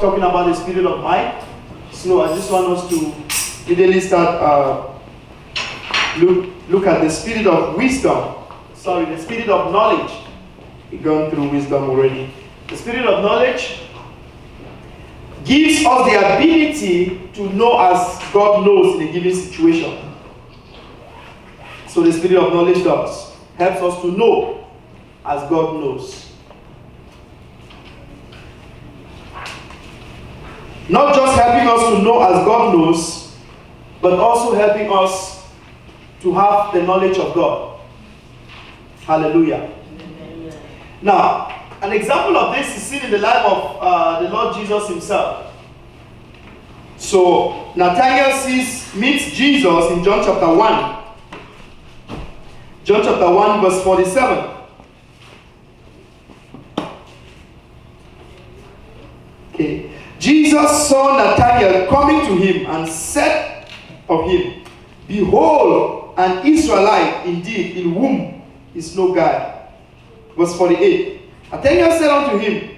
talking about the spirit of might. So I just want us to immediately start look at the spirit of wisdom. Sorry, the spirit of knowledge. We've gone through wisdom already. The spirit of knowledge gives us the ability to know as God knows in a given situation. So the spirit of knowledge does. Helps us to know as God knows. Not just helping us to know as God knows, but also helping us to have the knowledge of God. Hallelujah. Amen. Now, an example of this is seen in the life of the Lord Jesus himself. So, Nathanael meets Jesus in John chapter 1. John chapter 1 verse 47. Okay. Jesus saw Nathanael coming to him and said of him, "Behold, an Israelite indeed, in whom is no guile." Verse 48. Nathanael said unto him,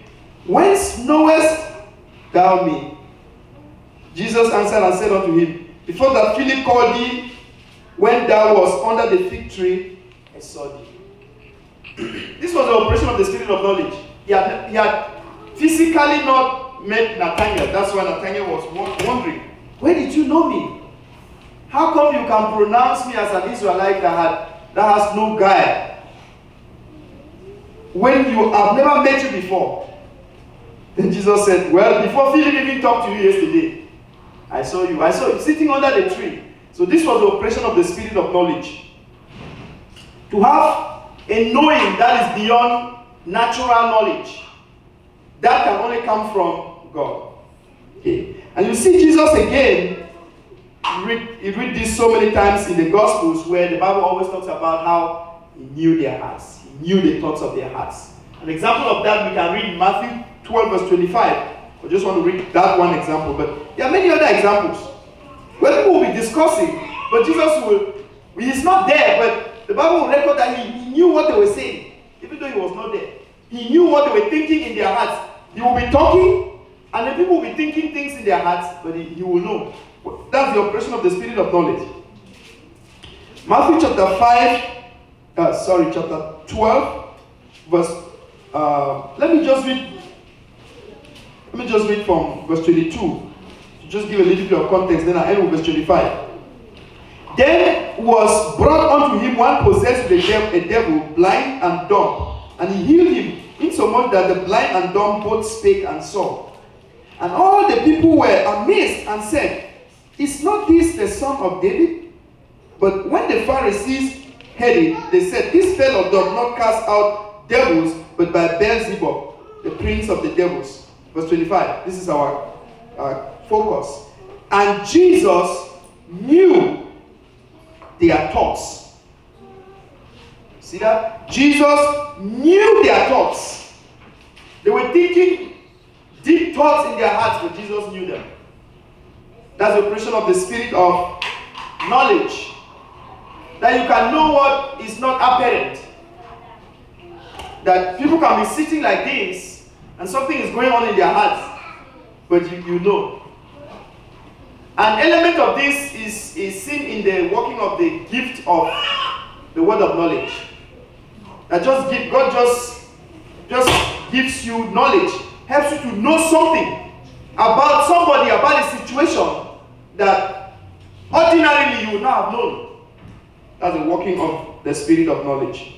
"Whence knowest thou me?" Jesus answered and said unto him, "Before that Philip called thee, when thou wast under the fig tree, I saw thee." This was the operation of the spirit of knowledge. He had physically not met Nathanael. That's why Nathanael was wondering, "Where did you know me? How come you can pronounce me as an Israelite that has no guile, when you have never met you before?" Then Jesus said, "Well, before Philip even talked to you yesterday, I saw you sitting under the tree." So this was the operation of the spirit of knowledge. To have a knowing that is beyond natural knowledge, that can only come from God. Okay. And you see Jesus again, you read this so many times in the Gospels, where the Bible always talks about how he knew their hearts. He knew the thoughts of their hearts. An example of that we can read in Matthew 12 verse 25. I just want to read that one example, but there are many other examples where people will be discussing, but he's not there, but the Bible will record that he knew what they were saying, even though he was not there. He knew what they were thinking in their hearts. He will be talking, and the people will be thinking things in their hearts, but he will know. That's the operation of the spirit of knowledge. Matthew chapter 12, verse. Let me just read from verse 22. To just give a little bit of context, then I end with verse 25. Then was brought unto him one possessed with a devil, blind and dumb, and he healed him, insomuch that the blind and dumb both spake and saw. And all the people were amazed and said, "Is not this the son of David?" But when the Pharisees heard it, they said, "This fellow does not cast out devils, but by Beelzebub, the prince of the devils." Verse 25. This is our focus. And Jesus knew their thoughts. See that? Jesus knew their thoughts. They were thinking deep thoughts in their hearts, but Jesus knew them. That's the operation of the spirit of knowledge. That you can know what is not apparent. That people can be sitting like this, and something is going on in their hearts, but you know. An element of this is seen in the working of the gift of the word of knowledge. That God just gives you knowledge, helps you to know something about somebody, about a situation that ordinarily you would not have known. That's the working of the spirit of knowledge.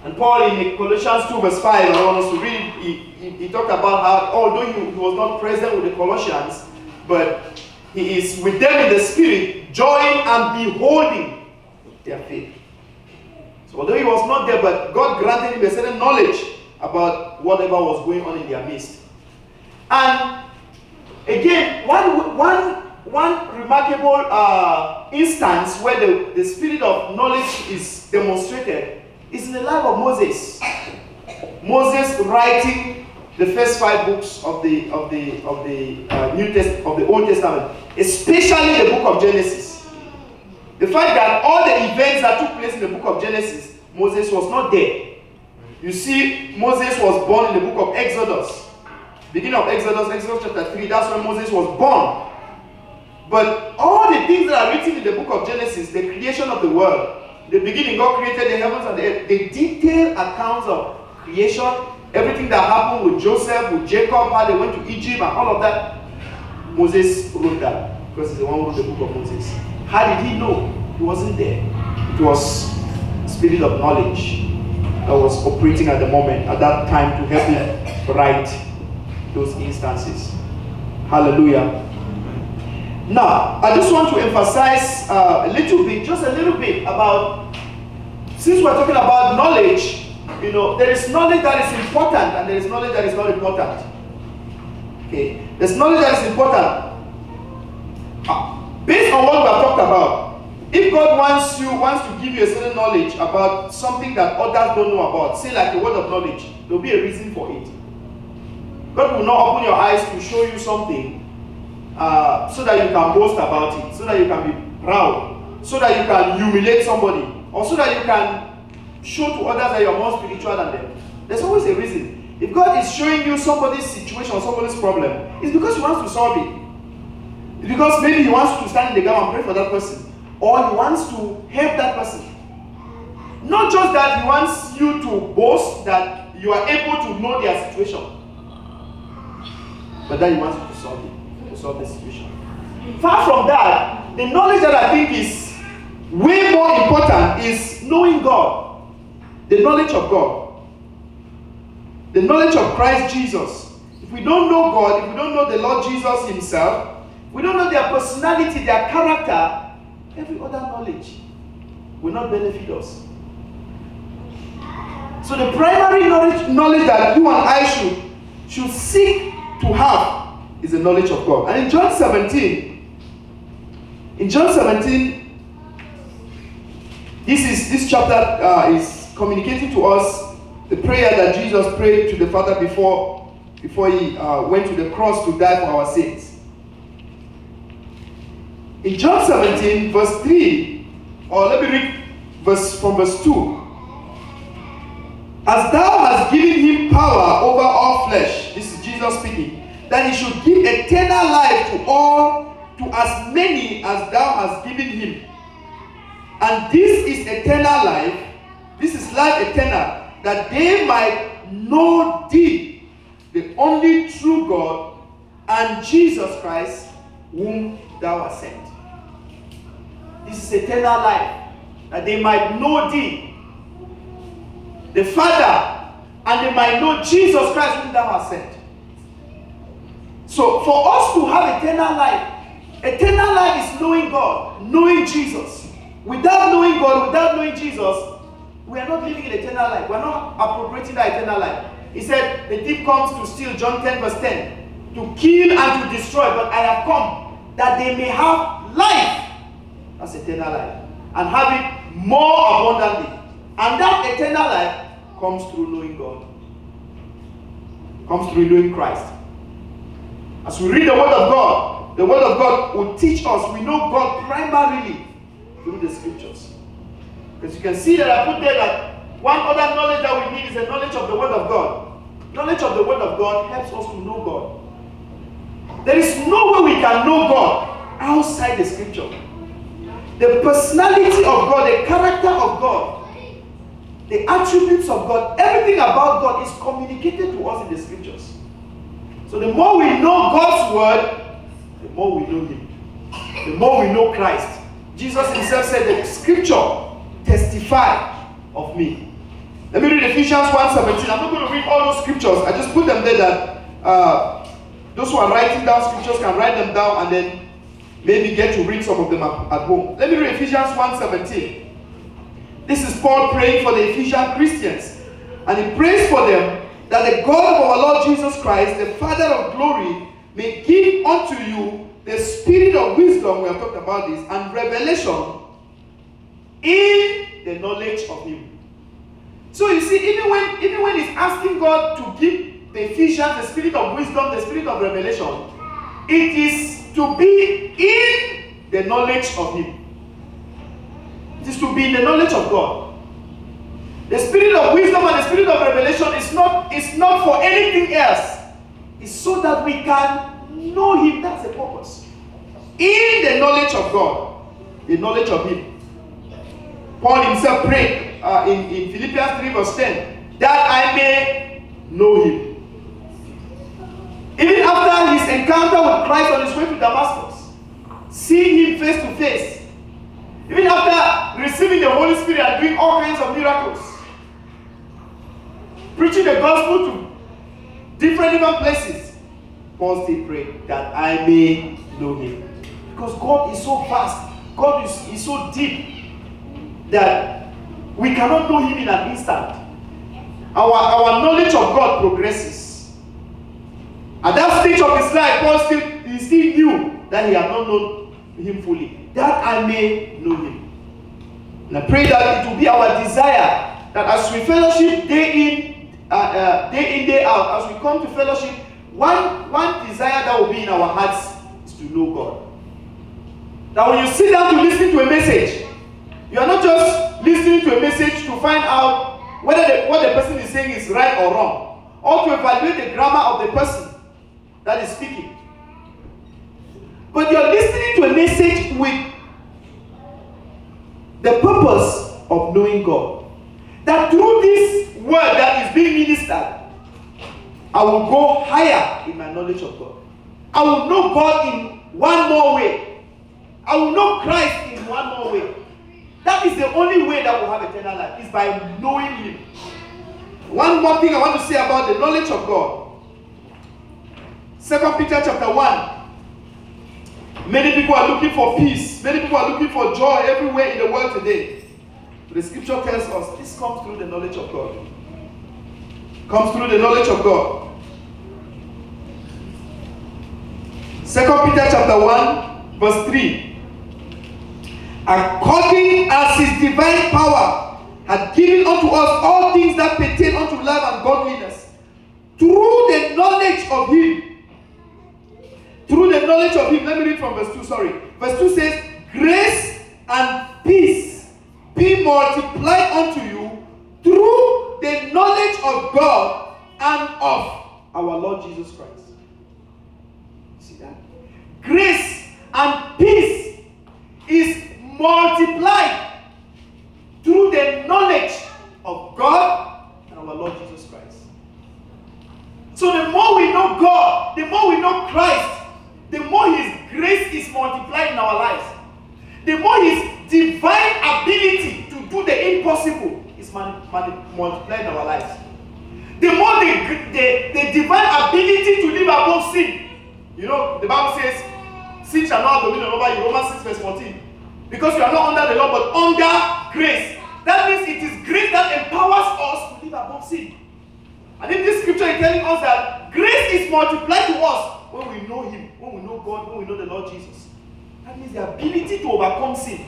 And Paul in Colossians 2 verse 5, I want us to read, he talked about how, although he was not present with the Colossians, but he is with them in the spirit, joying and beholding their faith. So although he was not there, but God granted him a certain knowledge about whatever was going on in their midst. And again, one remarkable instance where the spirit of knowledge is demonstrated is in the life of Moses. Moses writing the first 5 books of the Old Testament, especially the book of Genesis. The fact that all the events that took place in the book of Genesis, Moses was not there. You see, Moses was born in the book of Exodus. Beginning of Exodus chapter 3, that's when Moses was born. But all the things that are written in the book of Genesis, the creation of the world, the beginning, God created the heavens and the earth, the detailed accounts of creation, everything that happened with Joseph, with Jacob, how they went to Egypt and all of that, Moses wrote that because he's the one who wrote the book of Moses. How did he know? He wasn't there. It was spirit of knowledge that was operating at the moment, at that time, to help him write those instances. Hallelujah. Now, I just want to emphasize a little bit, just a little bit about, since we're talking about knowledge, you know, there is knowledge that is important and there is knowledge that is not important. Okay, there's knowledge that is important. Based on what we have talked about, if God wants to give you a certain knowledge about something that others don't know about, say like the word of knowledge, there will be a reason for it. God will not open your eyes to show you something so that you can boast about it, so that you can be proud, so that you can humiliate somebody, or so that you can show to others that you are more spiritual than them. There's always a reason. If God is showing you somebody's situation or somebody's problem, it's because He wants to solve it. It's because maybe He wants you to stand in the gap and pray for that person, or He wants to help that person. Not just that He wants you to boast that you are able to know their situation, but that He wants you to solve it, to solve the situation. Far from that, the knowledge that I think is way more important is knowing God. The knowledge of God. The knowledge of Christ Jesus. If we don't know God, if we don't know the Lord Jesus Himself, we don't know their personality, their character, every other knowledge will not benefit us. So the primary knowledge that you and I should seek to have is the knowledge of God. And in John 17, this chapter is communicating to us the prayer that Jesus prayed to the Father before He went to the cross to die for our sins. In John 17, verse 3, or let me read from verse 2. As thou hast given Him power over all flesh, this is Jesus speaking, that He should give eternal life to as many as thou hast given Him. And this is eternal life, this is life eternal, that they might know Thee, the only true God, and Jesus Christ, whom Thou hast sent. This is eternal life, that they might know Thee, the Father, and they might know Jesus Christ, whom Thou hast sent. So for us to have eternal life is knowing God, knowing Jesus. Without knowing God, without knowing Jesus, we are not living in eternal life. We are not appropriating that eternal life. He said, the thief comes to steal, John 10 verse 10, to kill and to destroy, but I have come that they may have life. That's eternal life. And have it more abundantly. And that eternal life comes through knowing God. Comes through knowing Christ. As we read the Word of God will teach us. We know God primarily through the Scriptures. Because you can see that I put there that one other knowledge that we need is the knowledge of the Word of God. Knowledge of the Word of God helps us to know God. There is no way we can know God outside the Scripture. The personality of God, the character of God, the attributes of God, everything about God is communicated to us in the Scriptures. So the more we know God's Word, the more we know Him. The more we know Christ. Jesus Himself said that Scripture testify of me. Let me read Ephesians 1:17. I'm not going to read all those scriptures. I just put them there that those who are writing down scriptures can write them down and then maybe get to read some of them at home. Let me read Ephesians 1:17. This is Paul praying for the Ephesian Christians. And he prays for them that the God of our Lord Jesus Christ, the Father of glory, may give unto you the spirit of wisdom, we have talked about this, and revelation in the knowledge of Him. So you see, even when he's asking God to give the Ephesians the spirit of wisdom, the spirit of revelation, it is to be in the knowledge of Him. It is to be in the knowledge of God. The spirit of wisdom and the spirit of revelation is not for anything else is so that we can know him. That's the purpose. In the knowledge of God, the knowledge of him. Paul himself prayed in Philippians 3 verse 10, that I may know him. Even after his encounter with Christ on his way to Damascus, seeing him face to face, even after receiving the Holy Spirit and doing all kinds of miracles, preaching the gospel to different places, Paul still prayed that I may know him. Because God is so vast, God is so deep, that we cannot know him in an instant. Our knowledge of God progresses. At that stage of his life, Paul still knew that he had not known him fully. That I may know him. And I pray that it will be our desire that as we fellowship day in, day out, as we come to fellowship, one desire that will be in our hearts is to know God. That when you sit down to listen to a message, you are not just listening to a message to find out whether what the person is saying is right or wrong, or to evaluate the grammar of the person that is speaking. But you are listening to a message with the purpose of knowing God. That through this word that is being ministered, I will go higher in my knowledge of God. I will know God in one more way. I will know Christ in one more way. That is the only way that we'll have eternal life, is by knowing him. One more thing I want to say about the knowledge of God. 2 Peter chapter 1. Many people are looking for peace. Many people are looking for joy everywhere in the world today. But the scripture tells us this comes through the knowledge of God. Comes through the knowledge of God. 2 Peter chapter 1 verse 3. According as his divine power had given unto us all things that pertain unto life and godliness, through the knowledge of him. Through the knowledge of him. Let me read from verse 2, sorry. Verse 2 says, grace and peace be multiplied unto you through the knowledge of God and of our Lord Jesus Christ. See that? Grace and peace is multiplied through the knowledge of God and our Lord Jesus Christ. So the more we know God, the more we know Christ, the more his grace is multiplied in our lives. The more his divine ability to do the impossible is multiplied in our lives. The more the divine ability to live above sin. You know, the Bible says, sin shall not have dominion over you. Romans 6 verse 14. Because you are not under the law, but under grace. That means it is grace that empowers us to live above sin. And in this scripture, it's telling us that grace is multiplied to us when we know him, when we know God, when we know the Lord Jesus. That means the ability to overcome sin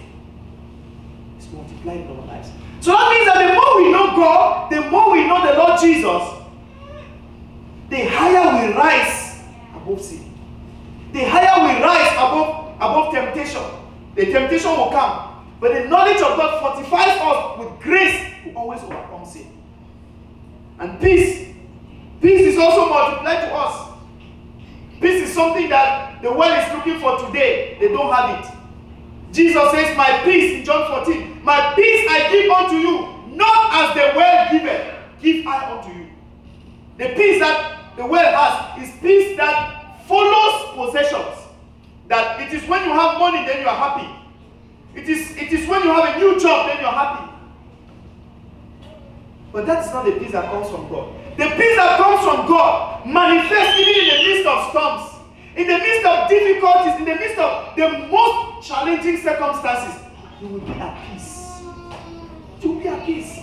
is multiplied in our lives. So that means that the more we know God, the more we know the Lord Jesus, the higher we rise above sin. The higher we rise above temptation. The temptation will come. But the knowledge of God fortifies us with grace to always overcome sin. And peace. Peace is also multiplied to us. Peace is something that the world is looking for today. They don't have it. Jesus says, my peace in John 14. My peace I give unto you, not as the world giveth, give I unto you. The peace that the world has is peace that follows possessions. That it is when you have money, then you are happy. It is when you have a new job, then you are happy. But that is not the peace that comes from God. The peace that comes from God manifests even in the midst of storms, in the midst of difficulties, in the midst of the most challenging circumstances. You will be at peace. You will be at peace.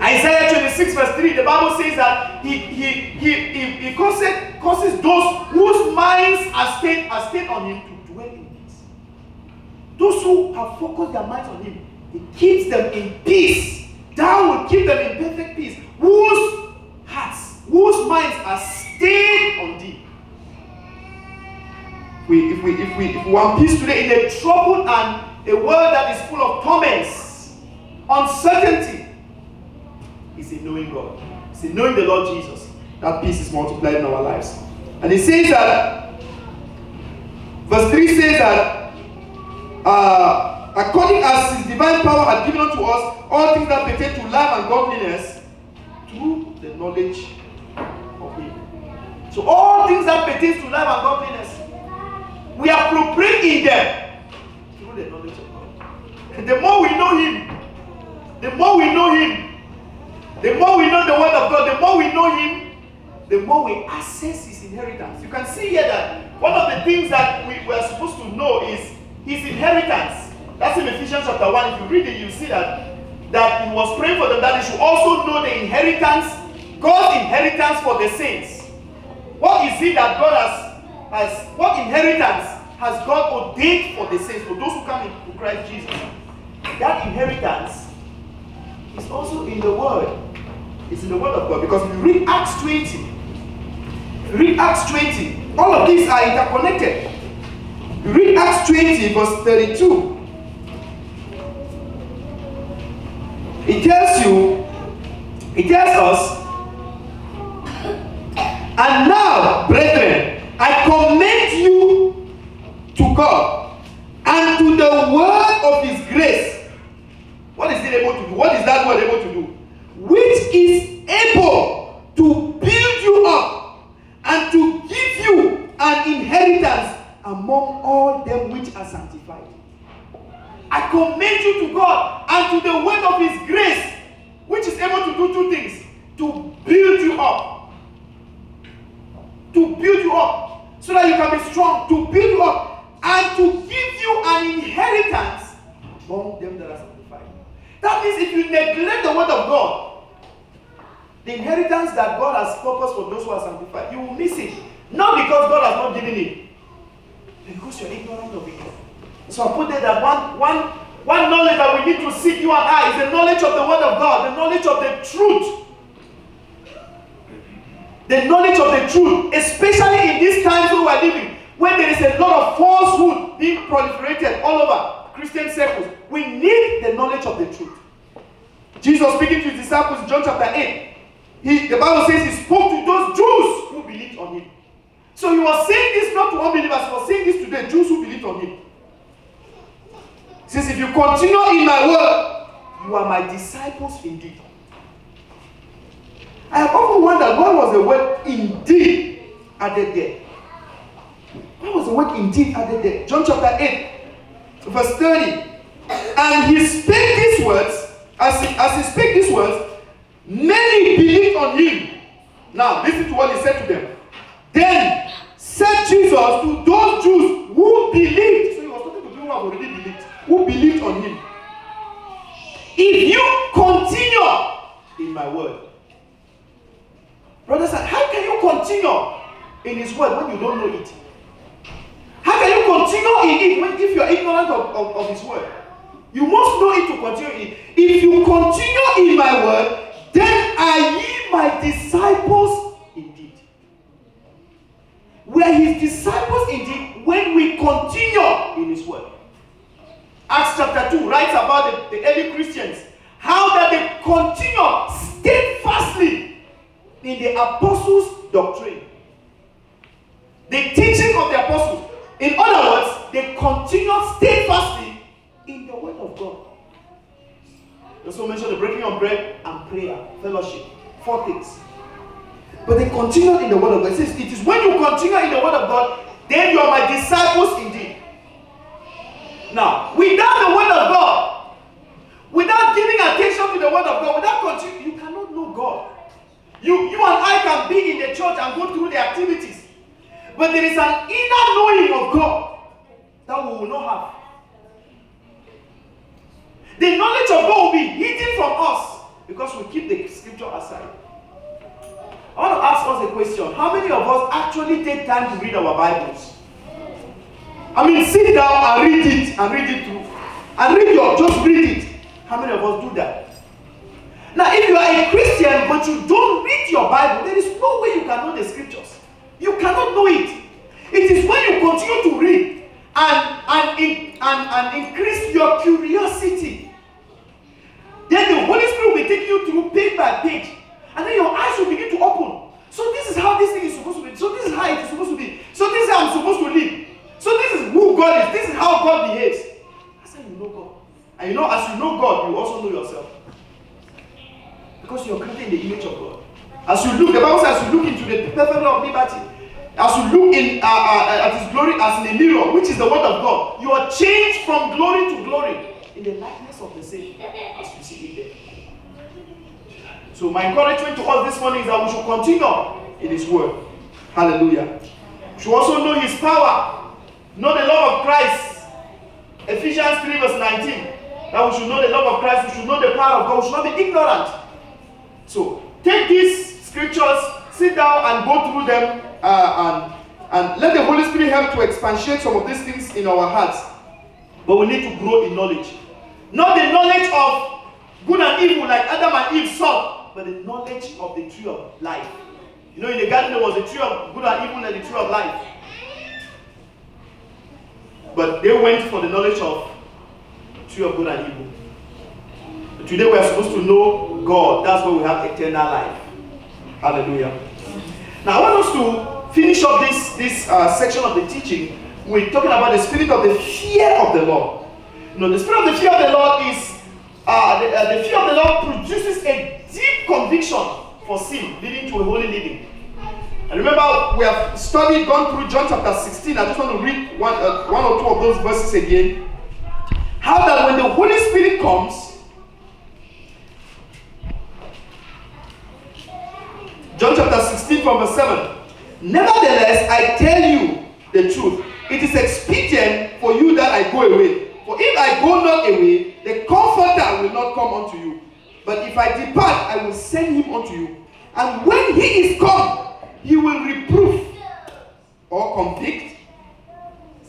Isaiah 26 verse 3, the Bible says that he causes those whose minds are stayed on him to dwell in peace. Those who have focused their minds on him, he keeps them in peace. Thou will keep them in perfect peace, whose hearts, whose minds are stayed on thee. If we want peace today in a troubled and a world that is full of torments, uncertainty, it's in knowing God. It's in knowing the Lord Jesus. that peace is multiplied in our lives. And it says that, verse 3 says that, according as his divine power had given unto us all things that pertain to life and godliness, through the knowledge of him. So all things that pertain to life and godliness, we appropriate in them through the knowledge of God. And the more we know him, the more we know him, the more we know the word of God, the more we know him, the more we access his inheritance. You can see here that one of the things that we are supposed to know is his inheritance. That's in Ephesians chapter 1. If you read it, you see that he was praying for them that they should also know the inheritance, God's inheritance for the saints. What is it that God has what inheritance has God ordained for the saints, for those who come into Christ Jesus? That inheritance is also in the Word. It's in the Word of God. Because if you read Acts 20, all of these are interconnected. You read Acts 20, verse 32. It tells us, and now, brethren, I commend you to God and to the word of his grace. What is it able to do? What is that word able to do? Which is able to build you up and to give you an inheritance among all them which are sanctified. I commend you to God and to the word of his grace, which is able to do two things: to build you up, so that you can be strong, to build you up, and to give you an inheritance among them that are sanctified. That means if you neglect the word of God, the inheritance that God has purposed for those who are sanctified, you will miss it. Not because God has not given it, but because you are ignorant of it. So I put there that one knowledge that we need to seek, you and I, is the knowledge of the word of God, the knowledge of the truth. The knowledge of the truth, especially in these times where we are living, when there is a lot of falsehood being proliferated all over Christian circles. We need the knowledge of the truth. Jesus, speaking to his disciples in John chapter 8, the Bible says he spoke to those Jews who believed on him. So he was saying this not to unbelievers, he was saying this to the Jews who believed on him. He says, if you continue in my word, you are my disciples indeed. I have often wondered, why was the word indeed added there? Why was the word indeed added there? John chapter 8, verse 30. And he spake these words, as he spake these words, many believed on him. Now, listen to what he said to them. Then said Jesus to those Jews who believed, so he was talking to people who have already believed, who believed on him. If you continue in my word. Brothers, how can you continue in his word when you don't know it? How can you continue in it if you are ignorant of his word? You must know it to continue in it. If you continue in my word, then are ye my disciples indeed. We are his disciples indeed when we continue in his word. Acts chapter 2 writes about the early Christians, how that they continue steadfastly in the apostles' doctrine, the teaching of the apostles. In other words, they continue steadfastly in the word of God. They also mentioned the breaking of bread and prayer, fellowship, 4 things. But they continue in the word of God. It says, it is when you continue in the word of God, then you are my disciples indeed. Now, without the word of God, without giving attention to the word of God, without continuing, you cannot know God. You and I can be in the church and go through the activities, but there is an inner knowing of God that we will not have. The knowledge of God will be hidden from us because we keep the scripture aside. I want to ask us a question. How many of us actually take time to read our Bibles? I mean, sit down and read it through. And just read it. How many of us do that? Now, if you are a Christian but you don't read your Bible, there is no way you can know the scriptures. You cannot know it. It is when you continue to read and increase your curiosity, then the Holy Spirit will take you through page by page, and then your eyes will begin to open So this is how this thing is supposed to be. So this is how it is supposed to be. So this is how I'm supposed to live. So this is who God is. This is how God behaves. That's how you know God. And you know, as you know God, you also know yourself. Because you're created in the image of God. As you look, the Bible says, as you look into the perfect law of liberty, as you look in at His glory as in a mirror, which is the word of God, you are changed from glory to glory in the likeness of the same, as you see it there. So my encouragement to us this morning is that we should continue in His word. Hallelujah. We should also know His power, know the love of Christ. Ephesians 3 verse 19. That we should know the love of Christ, we should know the power of God, we should not be ignorant. So take these scriptures, sit down and go through them, and let the Holy Spirit help to expatiate some of these things in our hearts. But we need to grow in knowledge. Not the knowledge of good and evil like Adam and Eve saw, but the knowledge of the tree of life. You know, in the garden there was a tree of good and evil and the tree of life. But they went for the knowledge of the tree of good and evil. But today we are supposed to know God. That's why we have eternal life. Hallelujah. Now I want us to finish up this section of the teaching. We're talking about the spirit of the fear of the Lord. You know, the spirit of the fear of the Lord is the fear of the Lord produces a deep conviction for sin, leading to a holy living. And remember, we have gone through John chapter 16. I just want to read one or two of those verses again. How that when the Holy Spirit comes, John chapter 16 from verse 7. Nevertheless, I tell you the truth. It is expedient for you that I go away. For if I go not away, the Comforter will not come unto you. But if I depart, I will send him unto you. And when he is come, he will reprove or convict,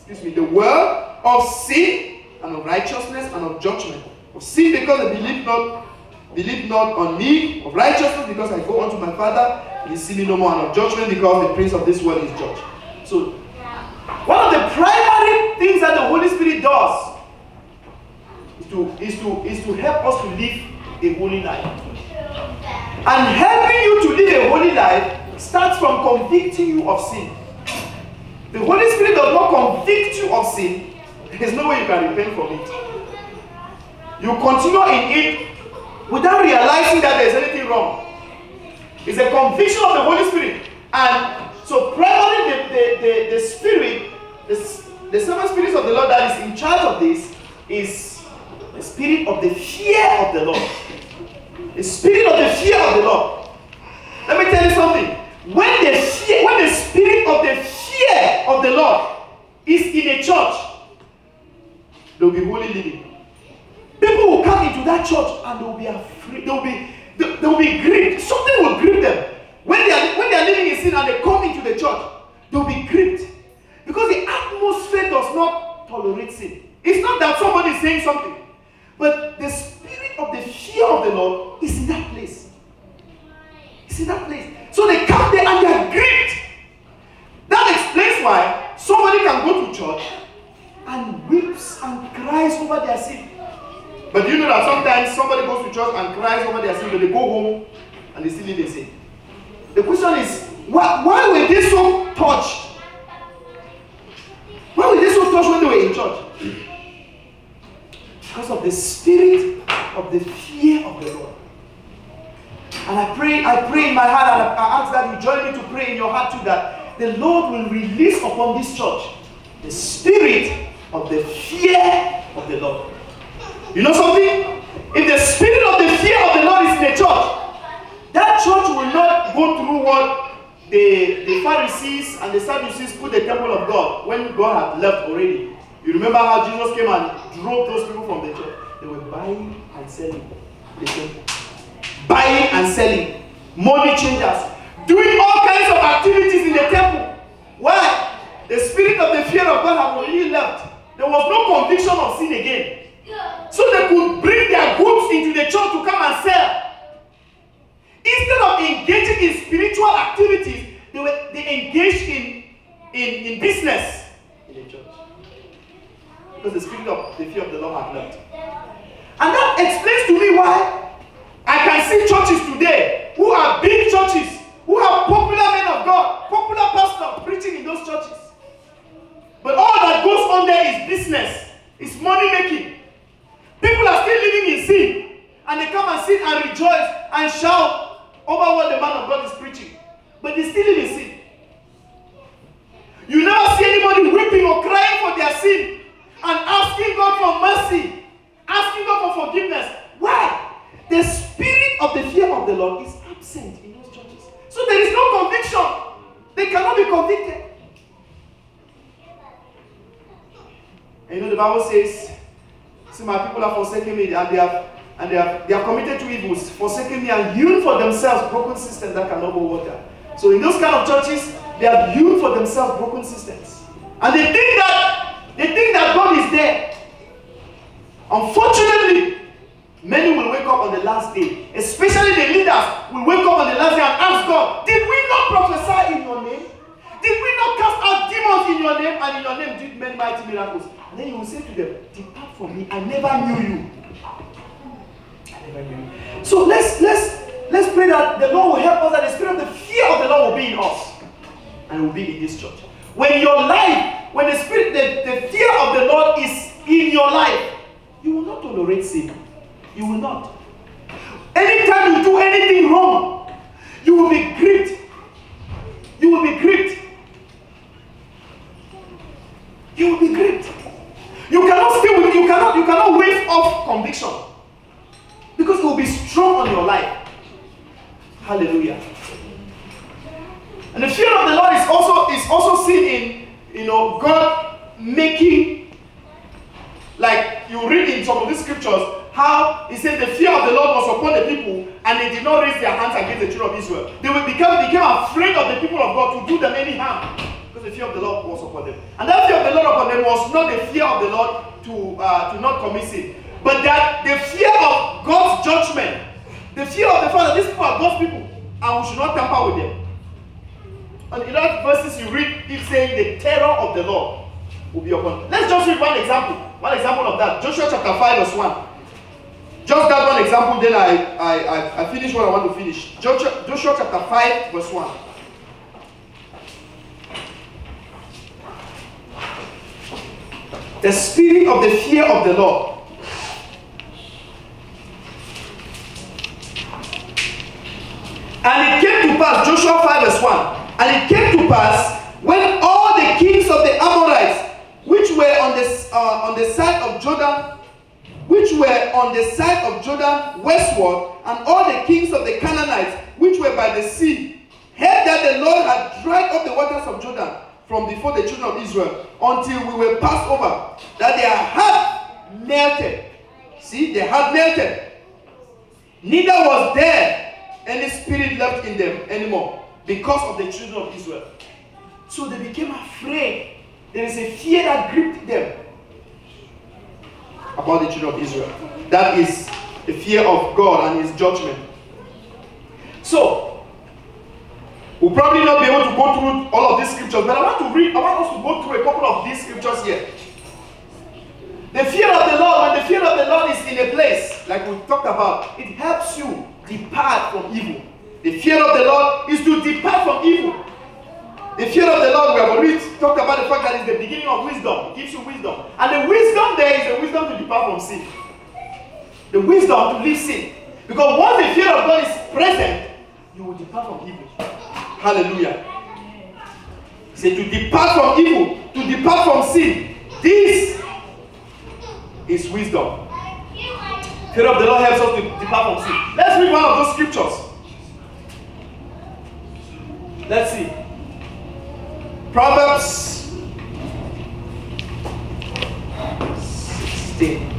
the world of sin and of righteousness and of judgment. Of sin because they believe not on me. Of righteousness because I go unto my Father, and he see me no more. And of judgment because the prince of this world is judged. So, one of the primary things that the Holy Spirit does is to help us to live a holy life. And helping you to live a holy life starts from convicting you of sin. The Holy Spirit does not convict you of sin. There's no way you can repent from it. You continue in it without realizing that there's anything wrong. It's a conviction of the Holy Spirit. And so primarily the Spirit, the seven spirits of the Lord that is in charge of this is the spirit of the fear of the Lord. The spirit of the fear of the Lord. Let me tell you something. When the spirit of the fear of the Lord is in a church, there will be holy living. People will come into that church and they will be afraid. They will be gripped. Something will grip them. When they are living in sin and they come into the church, they will be gripped. Because the atmosphere does not tolerate sin. It's not that somebody is saying something. But the spirit of the fear of the Lord is in that place. It's in that place. So they come there and they are gripped. That explains why somebody can go to church and weeps and cries over their sin. But you know that sometimes somebody goes to church and cries over their sin, but they go home and they still live in sin. The question is, why were they so touched? Why were they so touched when they were in church? Because of the spirit of the fear of the Lord. And I pray in my heart, and I ask that you join me to pray in your heart too, that the Lord will release upon this church the spirit of the fear of the Lord. You know something? If the spirit of the fear of the Lord is in the church, that church will not go through what the Pharisees and the Sadducees put the temple of God when God had left already. You remember how Jesus came and drove those people from the church? They were buying and selling the temple. Buying and selling. Money changers. Doing all kinds of activities in the temple. Why? The spirit of the fear of God had already left. There was no conviction of sin again. So they could bring their goods into the church to come and sell. Instead of engaging in spiritual activities, they engaged in business in the church. Because the spirit of the fear of the Lord had left. And that explains to me why I can see churches today who are big churches, who who have popular men of God, popular pastors preaching in those churches. But all that goes on there is business, it's money making. People are still living in sin, and they come and sit and rejoice and shout over what the man of God is preaching. But they still live in sin. You never see anybody weeping or crying for their sin and asking God for mercy, asking God for forgiveness. Why? The spirit of the fear of the Lord is absent in those churches. So there is no conviction. They cannot be convicted. And you know the Bible says, see, my people have forsaken me, and they have committed to evils, forsaken me, and hewn for themselves broken systems that cannot hold water. So in those kind of churches, they have hewn for themselves broken systems, and they think that God is there. Unfortunately, many will wake up on the last day, especially the leaders will wake up on the last day and ask God, did we not prophesy in your name? Did we not cast out demons in your name, and in your name did many mighty miracles? And then you will say to them, depart from me, I never knew you. I never knew you. So let's pray that the Lord will help us, that the spirit of the fear of the Lord will be in us, and will be in this church. When your life, when the spirit, the fear of the Lord is in your life, you will not tolerate sin. You will not. Anytime you do anything wrong, you will be gripped. You will be gripped. You will be gripped. You cannot stay with, you cannot wave off conviction, because it will be strong on your life. Hallelujah. And the fear of the Lord is also seen in, God making, like you read in some of these scriptures, how he said the fear of the Lord was upon the people, and they did not raise their hands against the children of Israel. They became afraid of the people of God to do them any harm, because the fear of the Lord was upon them. And that fear of the Lord upon them was not the fear of the Lord to not commit sin, but that the fear of God's judgment, the fear of the fact that these people are God's people, and we should not tamper with them. And in that verses you read, it's saying the terror of the Lord will be upon them. Let's just read one example of that. Joshua chapter 5 verse 1. Just that one example, then I finish what I want to finish. Joshua chapter 5 verse 1. The spirit of the fear of the Lord. And it came to pass, Joshua 5 verse 1. And it came to pass, when all the kings of the Amorites, which were on the side of Jordan, westward, and all the kings of the Canaanites, which were by the sea, heard that the Lord had dried up the waters of Jordan from before the children of Israel, until we were passed over, that their heart melted. See, their heart melted. Neither was there any spirit left in them anymore, because of the children of Israel. So they became afraid. There is a fear that gripped them about the children of Israel. That is the fear of God and his judgment. So, we'll probably not be able to go through all of these scriptures, but I want us to go through a couple of these scriptures here. The fear of the Lord, when the fear of the Lord is in a place, like we talked about, it helps you depart from evil. The fear of the Lord is to depart from evil. The fear of the Lord, we have already talked about the fact that it's the beginning of wisdom. It gives you wisdom. And the wisdom there is the wisdom to depart from sin. The wisdom to leave sin. Because once the fear of God is present, you will depart from evil. Hallelujah. He said to depart from evil, to depart from sin. This is wisdom. Fear of the Lord helps us to depart from sin. Let's read one of those scriptures. Let's see. Proverbs 16.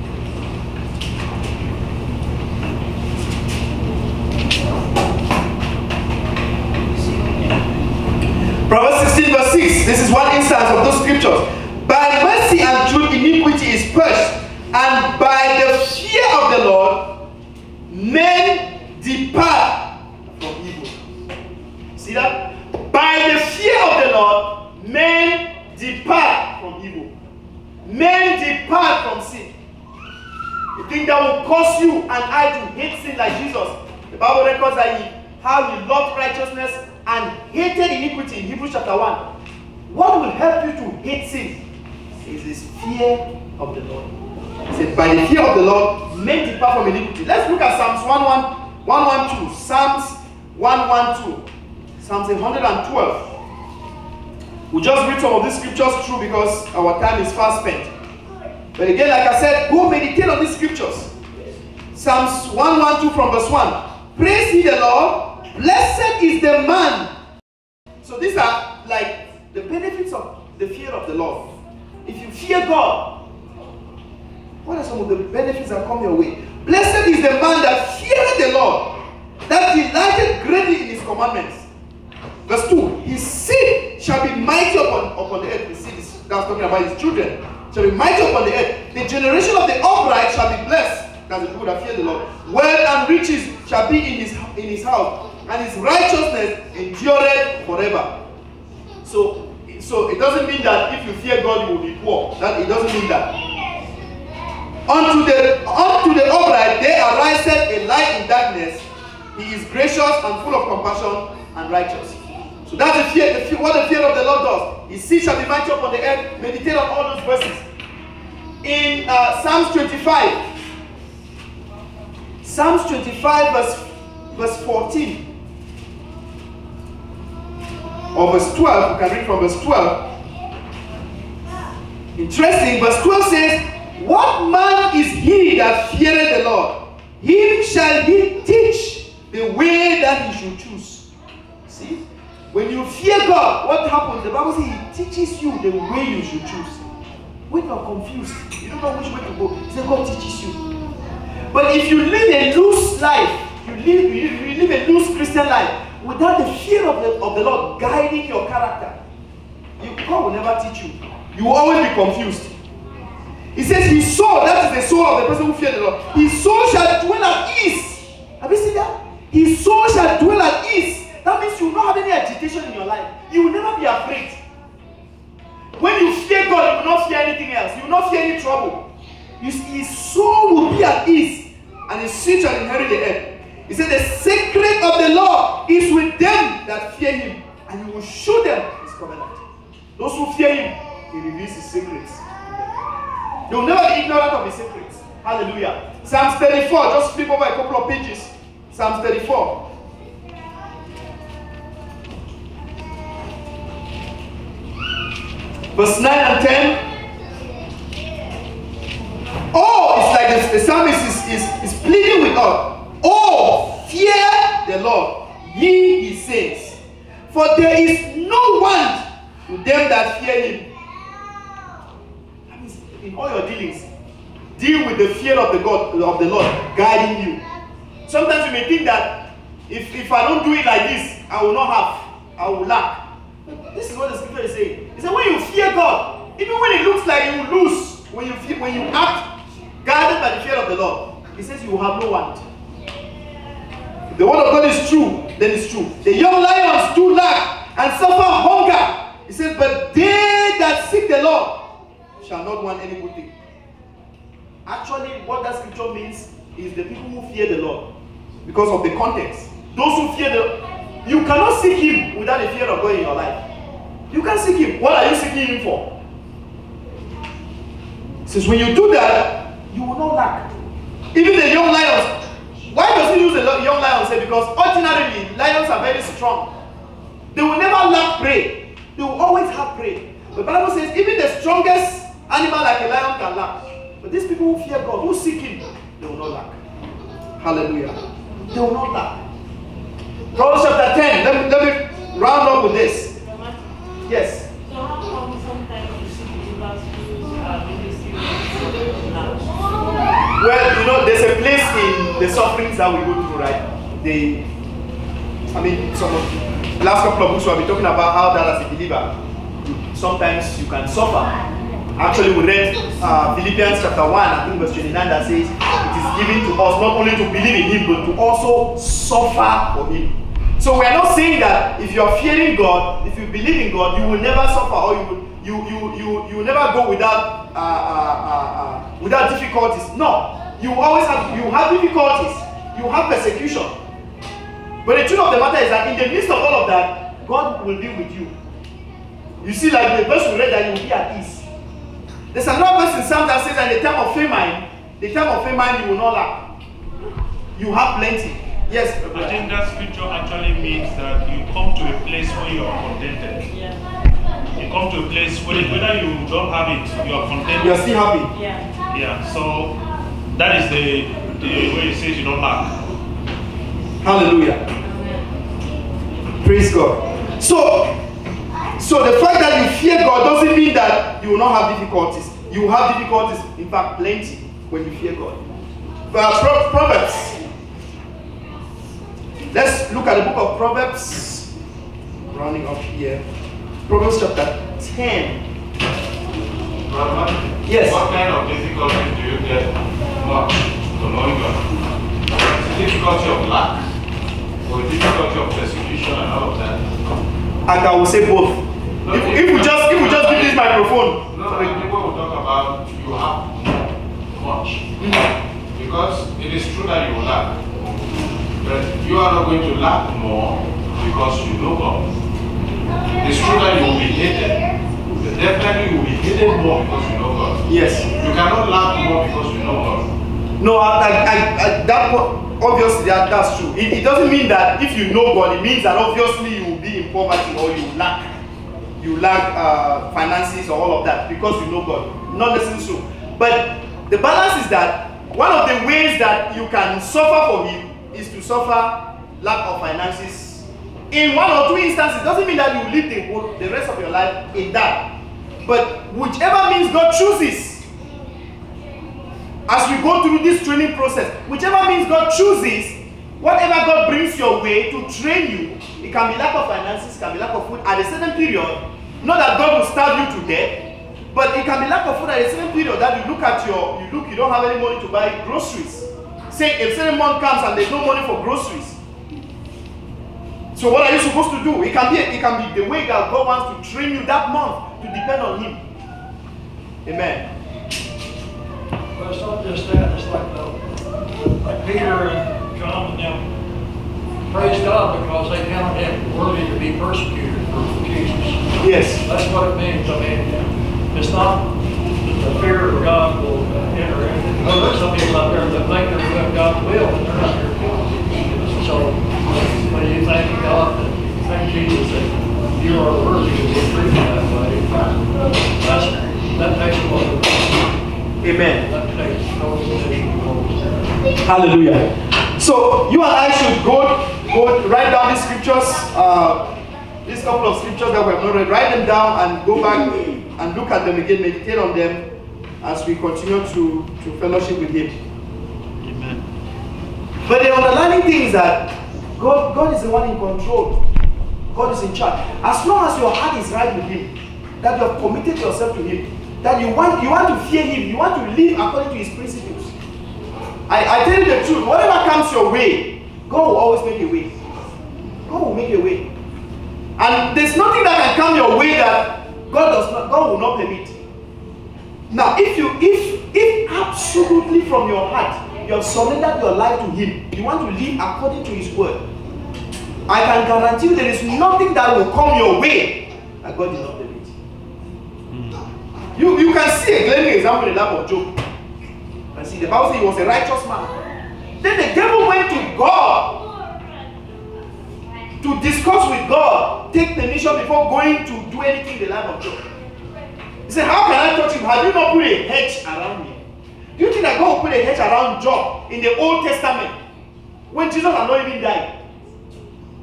Proverbs 16 verse 6. This is one instance of those scriptures. By mercy and truth iniquity is purged, and by the fear of the Lord men depart from evil. See that? By the fear of the Lord men depart from evil. Men depart from sin. The thing that will cause you and I to hate sin like Jesus. The Bible records that how he loved righteousness and hated iniquity in Hebrews chapter 1. What will help you to hate sin? Is this fear of the Lord. He said, by the fear of the Lord, men depart from iniquity. Let's look at Psalms 112. Psalms 112. Psalms 112. We'll just read some of these scriptures through because our time is fast spent. But again, like I said, go meditate on these scriptures. Psalms 112 from verse 1. Praise ye the Lord. Blessed is the man. So these are like the benefits of the fear of the Lord. If you fear God, what are some of the benefits that come your way? Blessed is the man that feareth the Lord, that delighted greatly in his commandments. Verse 2, his seed shall be mighty upon the earth. The seed is that's talking about his children. Shall be mighty upon the earth. The generation of the upright shall be blessed. That's the people that fear the Lord. Wealth and riches shall be in his house, and his righteousness endureth forever. So it doesn't mean that if you fear God you will be poor. That it doesn't mean that. Unto the upright there ariseth a light in darkness. He is gracious and full of compassion and righteous. So that's the fear. What the fear of the Lord does. His seed shall be mighty upon the earth. Meditate on all those verses. In Psalms 25. Psalms 25 verse 14. Or verse 12. You can read from verse 12. Interesting. Verse 12 says, what man is he that feareth the Lord? Him shall he teach the way that he should choose. See? When you fear God, what happens? The Bible says he teaches you the way you should choose. When you are confused, you don't know which way to go. He says God teaches you. But if you live a loose life, you live a loose Christian life without the fear of the Lord guiding your character, God will never teach you. You will always be confused. He says his soul, that is the soul of the person who fears the Lord. His soul shall dwell at ease. Have you seen that? His soul shall dwell at ease. That means you will not have any agitation in your life. You will never be afraid. When you fear God, you will not fear anything else. You will not fear any trouble. His soul will be at ease, and his seed shall inherit the earth. He said, the secret of the Lord is with them that fear him, and he will show them his covenant. Those who fear him, he reveals his secrets. They will never be ignorant of his secrets. Hallelujah. Psalms 34, just flip over a couple of pages. Psalms 34. Verse 9 and 10. Oh, it's like the psalmist is pleading with us. Oh, fear the Lord, ye his saints. For there is no want to them that fear him. That means in all your dealings, deal with the fear of the Lord guiding you. Sometimes you may think that if I don't do it like this, I will not have, I will lack. But this is what the scripture is saying. It said when you fear God, even when it looks like you lose, when you act guided by the fear of the Lord, he says you will have no want. If the word of God is true, then it's true. The young lions do lack and suffer hunger. He says, but they that seek the Lord shall not want any good thing. Actually, what that scripture means is the people who fear the Lord. Because of the context. Those who fear you cannot seek him without the fear of God in your life. You can seek him. What are you seeking him for? It says when you do that, you will not lack. Even the young lions. Why does he use the young lions? Because ordinarily, lions are very strong. They will never lack prey. They will always have prey. The Bible says even the strongest animal like a lion can lack. But these people who fear God, who seek him, they will not lack. Hallelujah. They will not lack. Proverbs chapter 10. Let me round up with this. Yes. So how come sometimes you see believers who are really serious? Well, there's a place in the sufferings that we go through, right? Some of the last couple of books we'll be talking about how that as a believer, sometimes you can suffer. Actually, we read Philippians chapter 1, I think verse 29, that says, it is given to us not only to believe in him, but to also suffer for him. So we are not saying that if you are fearing God, if you believe in God, you will never suffer, or you will never go without difficulties. No, you have difficulties, you have persecution. But the truth of the matter is that in the midst of all of that, God will be with you. You see, like the verse we read, that you will be at ease. There's another verse in Psalm that says that in the time of famine, you will not lack. You have plenty. Yes. I think that scripture actually means that you come to a place where you are contented. Yeah. You come to a place where whether you don't have it, you are contented. You are still happy. Yeah. Yeah. So that is the way it says you don't lack. Hallelujah. Praise God. So the fact that you fear God doesn't mean that you will not have difficulties. You will have difficulties, in fact, plenty, when you fear God. Proverbs. Let's look at the book of Proverbs. Rounding up here. Proverbs chapter 10. Yes. What kind of difficulties do you get much to knowing God? The difficulty of lack, or the difficulty of persecution and all of that? And I will say both. If we just give this microphone. No, people will talk about you have much. Because it is true that you will lack. But you are not going to lack more because you know God. It's true that you will be hated. But definitely you will be hated more because you know God. Yes. You cannot lack more because you know God. No, obviously that's true. It doesn't mean that if you know God, it means that obviously you will be in poverty or you lack. You lack finances or all of that because you know God. Not necessarily so. But the balance is that one of the ways that you can suffer for Him is to suffer lack of finances. In one or two instances, it doesn't mean that you live the rest of your life in that. But whichever means God chooses, as we go through this training process, whichever means God chooses, whatever God brings your way to train you, it can be lack of finances, it can be lack of food at a certain period. Not that God will starve you to death, but it can be lack of food at a certain period that you don't have any money to buy groceries. Say a certain month comes and there's no money for groceries. So what are you supposed to do? It can be the way that God wants to train you that month to depend on Him. Amen. Well, it's not just that. It's like Peter and John and them praise God because they counted Him worthy to be persecuted for Jesus. Yes. That's what it means. I mean, it's not that the fear of God will enter in. Well, there's some people out there that think they're doing God's will, and they're not here. So when you thank God that thank Jesus that you are worthy to be treated that way, that takes a lot of. Amen. That takes no position. Hallelujah. So you and I should go write down these scriptures, these couple of scriptures that we have not read, write them down and go back and look at them again, meditate on them as we continue to fellowship with Him. Amen. But the underlying thing is that God is the one in control. God is in charge. As long as your heart is right with Him, that you have committed yourself to Him, that you want to fear Him, you want to live according to His principles. I tell you the truth, whatever comes your way, God will always make a way. God will make a way. And there's nothing that can come your way that God will not permit. Now, if absolutely from your heart you have surrendered your life to Him, you want to live according to His word, I can guarantee you there is nothing that will come your way that God did not permit. You can see a glaring example in the life of Job. And see, the Bible says he was a righteous man. Then the devil went to God to discuss with God, take permission before going to do anything in the life of Job. He said, how can I touch him? Have you not put a hedge around him? Do you think that God will put a hedge around Job in the Old Testament when Jesus had not even died?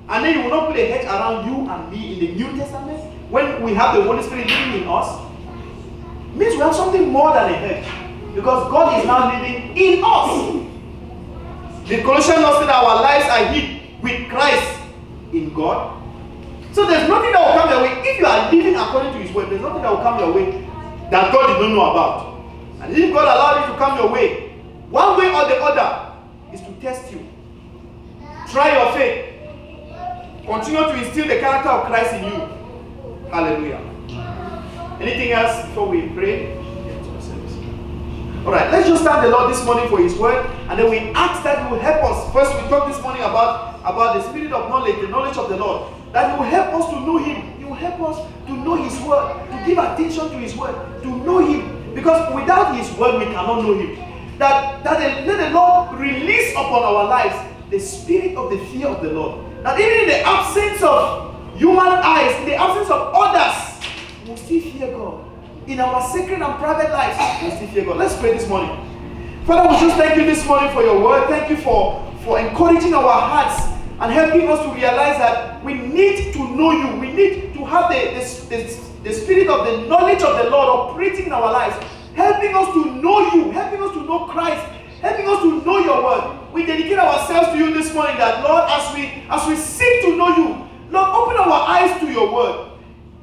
And then He will not put a hedge around you and me in the New Testament when we have the Holy Spirit living in us? It means we have something more than a hedge, because God is now living in us. The Colossians said that our lives are hid with Christ in God. So there's nothing that will come your way. If you are living according to His word, there's nothing that will come your way that God did not know about. And if God allowed it to come your way, one way or the other is to test you. Try your faith. Continue to instill the character of Christ in you. Hallelujah. Anything else before we pray? Alright, let's just thank the Lord this morning for His word, and then we ask that He will help us. First, we talked this morning about about the spirit of knowledge, the knowledge of the Lord, that He will help us to know Him. He will help us to know His word, to give attention to His word, to know Him. Because without His word, we cannot know Him. Let the Lord release upon our lives the spirit of the fear of the Lord. That even in the absence of human eyes, in the absence of others, we will still fear God. In our sacred and private lives, we will still fear God. Let's pray this morning. Father, we just thank you this morning for your word. Thank you for encouraging our hearts and helping us to realize that we need to know you. We need to have the spirit of the knowledge of the Lord operating in our lives, helping us to know you, helping us to know Christ, helping us to know your word. We dedicate ourselves to you this morning, that Lord, as we seek to know you, Lord, open our eyes to your word.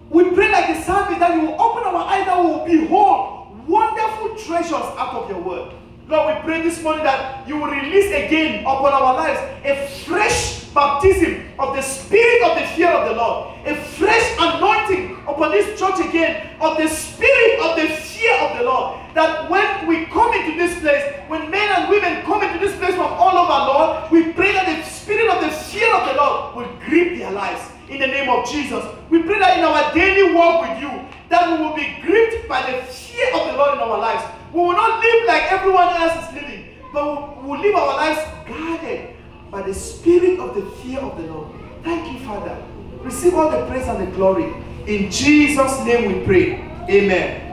We pray like the psalmist that you will open our eyes, that we will behold wonderful treasures out of your word. Lord, we pray this morning that you will release again upon our lives a fresh baptism of the spirit of the fear of the Lord, a fresh anointing upon this church again of the spirit of the fear of the Lord, that when we come into this place, when men and women come into this place from all over, Lord, we pray that the spirit of the fear of the Lord will grip their lives in the name of Jesus. We pray that in our daily walk with you, that we will be gripped by the fear of the Lord in our lives. We will not live like everyone else is living, but we will live our lives guarded by the spirit of the fear of the Lord. Thank you, Father. Receive all the praise and the glory. In Jesus' name we pray. Amen.